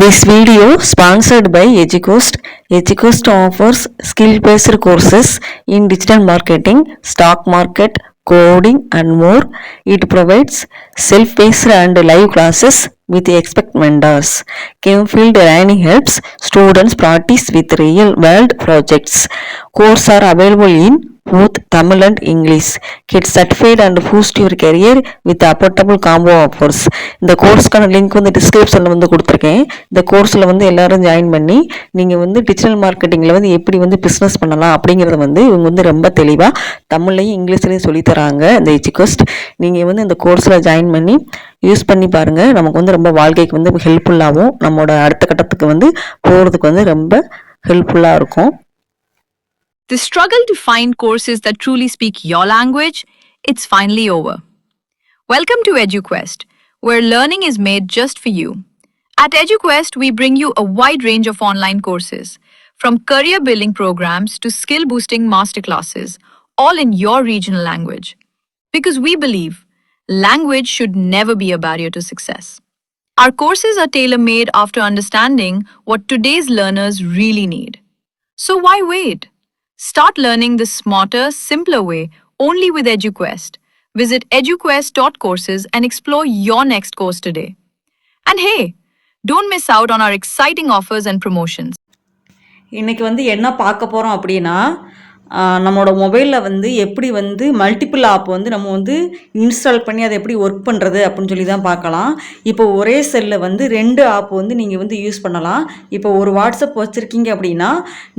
This video sponsored by EduQuest. EduQuest offers skill-based courses in digital marketing, stock market, coding, and more. It provides self-paced and live classes with expert mentors. Campfield Learning helps students practice with real-world projects. Courses are available in both Tamil and English. Get certified and boost your career with affordable combo offers. இந்த கோர்ஸ்க்கான link வந்து டிஸ்கிரிப்ஷனில் வந்து கொடுத்துருக்கேன். இந்த கோர்ஸில் வந்து எல்லாரும் join பண்ணி நீங்கள் வந்து டிஜிட்டல் மார்க்கெட்டிங்கில் வந்து எப்படி வந்து பிஸ்னஸ் பண்ணலாம் அப்படிங்கிறத வந்து இவங்க வந்து ரொம்ப தெளிவாக தமிழ்லையும் இங்கிலீஷ்லையும் சொல்லித்தராங்க. இந்த EduQuest நீங்கள் வந்து இந்த கோர்ஸில் ஜாயின் பண்ணி யூஸ் பண்ணி பாருங்கள். நமக்கு வந்து ரொம்ப வாழ்க்கைக்கு வந்து ஹெல்ப்ஃபுல்லாகவும் நம்மளோட அடுத்த கட்டத்துக்கு வந்து போகிறதுக்கு வந்து ரொம்ப ஹெல்ப்ஃபுல்லாக இருக்கும். The struggle to find courses that truly speak your language, it's finally over. Welcome to EduQuest, where learning is made just for you. At EduQuest, we bring you a wide range of online courses, from career building programs to skill boosting masterclasses, all in your regional language. Because we believe language should never be a barrier to success. Our courses are tailor made after understanding what today's learners really need. So why wait? Start learning the smarter, simpler way only with EduQuest. Visit eduquest.courses and explore your next course today. And hey, don't miss out on our exciting offers and promotions. இன்றைக்கி வந்து என்ன பார்க்க போகிறோம் அப்படின்னா, நம்மளோட மொபைலில் வந்து எப்படி வந்து மல்டிபிள் ஆப் வந்து நம்ம வந்து இன்ஸ்டால் பண்ணி அதை எப்படி ஒர்க் பண்ணுறது அப்படின்னு சொல்லி தான் பார்க்கலாம். இப்போ ஒரே செல்லில் வந்து 2 ஆப் வந்து நீங்கள் வந்து யூஸ் பண்ணலாம். இப்போ ஒரு வாட்ஸ்அப் வச்சுருக்கீங்க அப்படின்னா,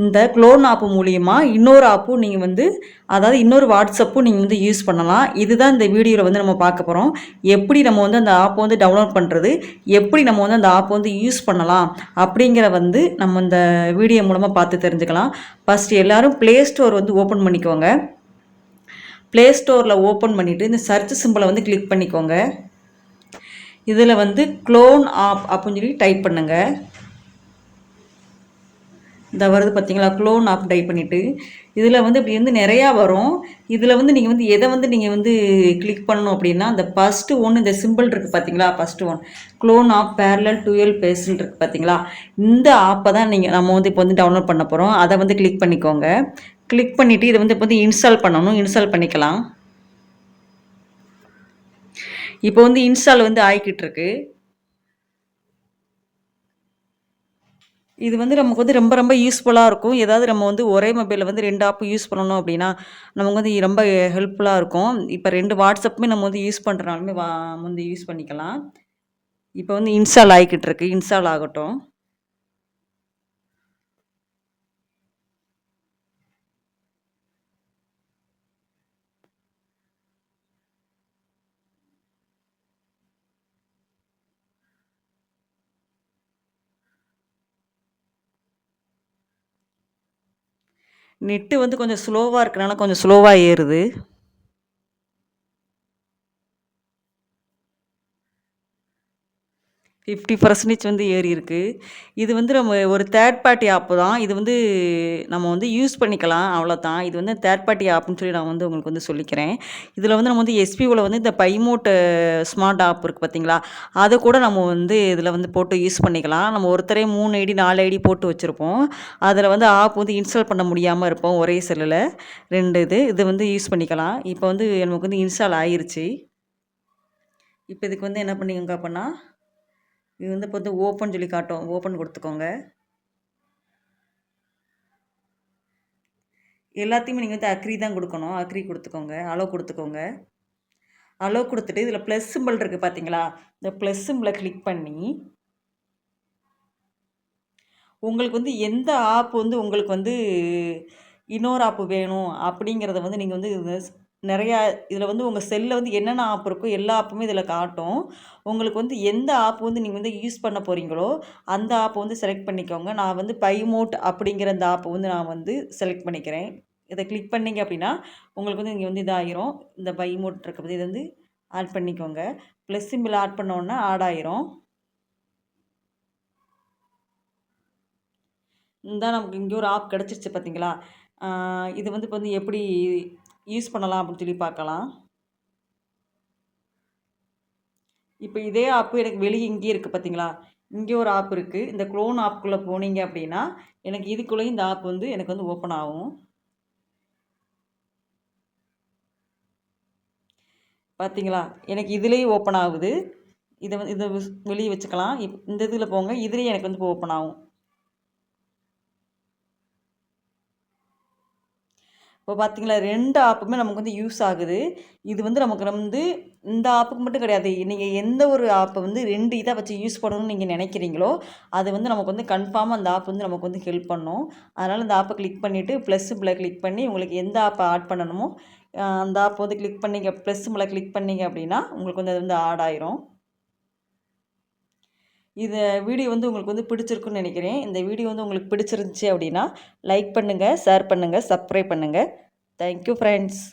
இந்த க்ளோன் ஆப் மூலிமா இன்னொரு ஆப்பும் நீங்கள் வந்து அதாவது இன்னொரு வாட்ஸ்அப்பும் நீங்கள் வந்து யூஸ் பண்ணலாம். இதுதான் இந்த வீடியோவில் வந்து நம்ம பார்க்க போகிறோம். எப்படி நம்ம வந்து அந்த ஆப்பை வந்து டவுன்லோட் பண்ணுறது, எப்படி நம்ம வந்து அந்த ஆப்பை வந்து யூஸ் பண்ணலாம் அப்படிங்கிற வந்து நம்ம இந்த வீடியோ மூலமாக பார்த்து தெரிஞ்சுக்கலாம். ஃபஸ்ட்டு எல்லோரும் ப்ளே ஸ்டோர் வந்து ஓப்பன் பண்ணிக்கோங்க. ப்ளே ஸ்டோரில் ஓப்பன் பண்ணிவிட்டு இந்த சர்ச் சிம்பிளை வந்து கிளிக் பண்ணிக்கோங்க. இதில் வந்து க்ளோன் ஆப் அப்படின்னு சொல்லி டைப் பண்ணுங்கள். இந்த வருது பார்த்தீங்களா, க்ளோன் ஆப் டைப் பண்ணிவிட்டு இதில் வந்து இப்படி வந்து நிறையா வரும். இதில் வந்து நீங்கள் வந்து எதை வந்து நீங்கள் வந்து கிளிக் பண்ணணும் அப்படின்னா, அந்த ஃபஸ்ட்டு ஒன்று இந்த சிம்பிள் இருக்குது பார்த்தீங்களா, first one clone of parallel 12 பேஸ்ன்னு இருக்குது பார்த்தீங்களா, இந்த ஆப்பை தான் நம்ம வந்து இப்போ வந்து டவுன்லோட் பண்ண போகிறோம். அதை வந்து கிளிக் பண்ணிக்கோங்க. கிளிக் பண்ணிவிட்டு இதை வந்து இப்போ வந்து இன்ஸ்டால் பண்ணணும். இன்ஸ்டால் பண்ணிக்கலாம். இப்போ வந்து இன்ஸ்டால் வந்து ஆகிக்கிட்டு இருக்கு. இது வந்து நமக்கு வந்து ரொம்ப ரொம்ப யூஸ்ஃபுல்லாக இருக்கும். ஏதாவது நம்ம வந்து ஒரே மொபைலில் வந்து 2 ஆப் யூஸ் பண்ணணும் அப்படின்னா, நமக்கு வந்து ரொம்ப ஹெல்ப்ஃபுல்லாக இருக்கும். இப்போ 2 வாட்ஸ்அப்புமே நம்ம வந்து யூஸ் பண்ணுறனாலுமே வந்து யூஸ் பண்ணிக்கலாம். இப்போ வந்து இன்ஸ்டால் ஆகிக்கிட்டு இருக்கு. இன்ஸ்டால் ஆகட்டும். நெட்டு வந்து கொஞ்சம் ஸ்லோவாக இருக்கனால கொஞ்சம் ஸ்லோவாக ஏறுது. $50% வந்து ஏறி இருக்கு. இது வந்து நம்ம ஒரு தேர்ட் பார்ட்டி ஆப்பு தான். இது வந்து நம்ம வந்து யூஸ் பண்ணிக்கலாம், அவ்வளோதான். இது வந்து தேர்ட் பார்ட்டி ஆப்னு சொல்லி நான் வந்து உங்களுக்கு வந்து சொல்லிக்கிறேன். இதில் வந்து நம்ம வந்து எஸ்பிஓவில் வந்து இந்த பைமோட் ஸ்மார்ட் ஆப் இருக்குது பார்த்தீங்களா, அதை கூட நம்ம வந்து இதில் வந்து போட்டு யூஸ் பண்ணிக்கலாம். நம்ம ஒருத்தரே 3 ஐடி 4 ஐடி போட்டு வச்சுருப்போம். அதில் வந்து ஆப் வந்து இன்ஸ்டால் பண்ண முடியாமல் இருப்போம் ஒரே செல்லில். 2 இது வந்து யூஸ் பண்ணிக்கலாம். இப்போ வந்து நமக்கு வந்து இன்ஸ்டால் ஆயிருச்சு. இப்போ இதுக்கு வந்து என்ன பண்ணிக்கோங்க அப்படின்னா, இது வந்து இப்போ வந்து ஓப்பன் சொல்லி காட்டும். ஓப்பன் கொடுத்துக்கோங்க. எல்லாத்தையுமே நீங்கள் வந்து அக்ரி தான் கொடுக்கணும். அக்ரி கொடுத்துக்கோங்க. அலோ கொடுத்துக்கோங்க. அலோ கொடுத்துட்டு இதில் ப்ளஸ் சிம்பிள் இருக்குது பார்த்தீங்களா, இந்த ப்ளஸ் சிம்பிளை கிளிக் பண்ணி உங்களுக்கு வந்து எந்த ஆப் வந்து உங்களுக்கு வந்து இன்னொரு ஆப் வேணும் அப்படிங்கிறத வந்து நீங்கள் வந்து நிறையா இதில் வந்து உங்கள் செல்லில் வந்து என்னென்ன ஆப் இருக்கோ எல்லா ஆப்புமே இதில் காட்டும். உங்களுக்கு வந்து எந்த ஆப் வந்து நீங்கள் வந்து யூஸ் பண்ண போகிறீங்களோ அந்த ஆப்பை வந்து செலக்ட் பண்ணிக்கோங்க. நான் வந்து பைமோட் அப்படிங்கிற அந்த ஆப்பை வந்து நான் வந்து செலக்ட் பண்ணிக்கிறேன். இதை கிளிக் பண்ணிங்க அப்படின்னா உங்களுக்கு வந்து இங்கே வந்து இதாகிரும். இந்த பைமோட் இருக்க பற்றி இதை வந்து ஆட் பண்ணிக்கோங்க. ப்ளஸ் சிம்பிள் ஆட் பண்ணோன்னா ஆட் ஆயிரும். இந்தா நமக்கு இங்கே ஒரு ஆப் கிடச்சிருச்சு பார்த்தீங்களா, இது வந்து இப்போ வந்து எப்படி யூஸ் பண்ணலாம் அப்படின்னு சொல்லி பார்க்கலாம். இப்போ இதே ஆப்பு எனக்கு வெளியே இங்கேயே இருக்குது பார்த்தீங்களா, இங்கே ஒரு ஆப் இருக்குது. இந்த க்ளோன் ஆப்குள்ளே போனீங்க அப்படின்னா எனக்கு இதுக்குள்ளேயும் இந்த ஆப் வந்து எனக்கு வந்து ஓப்பன் ஆகும். பார்த்தீங்களா, எனக்கு இதுலேயும் ஓப்பன் ஆகுது. இதை வெளியே வச்சுக்கலாம். இந்த இதில் போங்க, இதுலேயும் எனக்கு வந்து இப்போ ஓப்பன் ஆகும். இப்போ பார்த்தீங்களா, 2 ஆப்புமே நமக்கு வந்து யூஸ் ஆகுது. இது வந்து நமக்கு வந்து இந்த ஆப்புக்கு மட்டும் கிடையாது. நீங்கள் எந்த ஒரு ஆப்பை வந்து 2 இதை வச்சு யூஸ் பண்ணணும்னு நீங்கள் நினைக்கிறீங்களோ அது வந்து நமக்கு வந்து கன்ஃபார்மாக அந்த ஆப் வந்து நமக்கு வந்து ஹெல்ப் பண்ணும். அதனால் இந்த ஆப்பை கிளிக் பண்ணிவிட்டு ப்ளஸ் சிம்பிளை கிளிக் பண்ணி உங்களுக்கு எந்த ஆப்பை ஆட் பண்ணணுமோ அந்த ஆப் வந்து கிளிக் பண்ணிங்க, ப்ளஸ் சிம்பிளை கிளிக் பண்ணிங்க அப்படின்னா உங்களுக்கு வந்து அது வந்து ஆட் ஆயிரும். இந்த வீடியோ வந்து உங்களுக்கு வந்து பிடிச்சிருக்குன்னு நினைக்கிறேன். இந்த வீடியோ வந்து உங்களுக்கு பிடிச்சிருந்துச்சி அப்படின்னா லைக் பண்ணுங்கள், ஷேர் பண்ணுங்கள், சப்ஸ்கிரைப் பண்ணுங்கள். Thank you friends.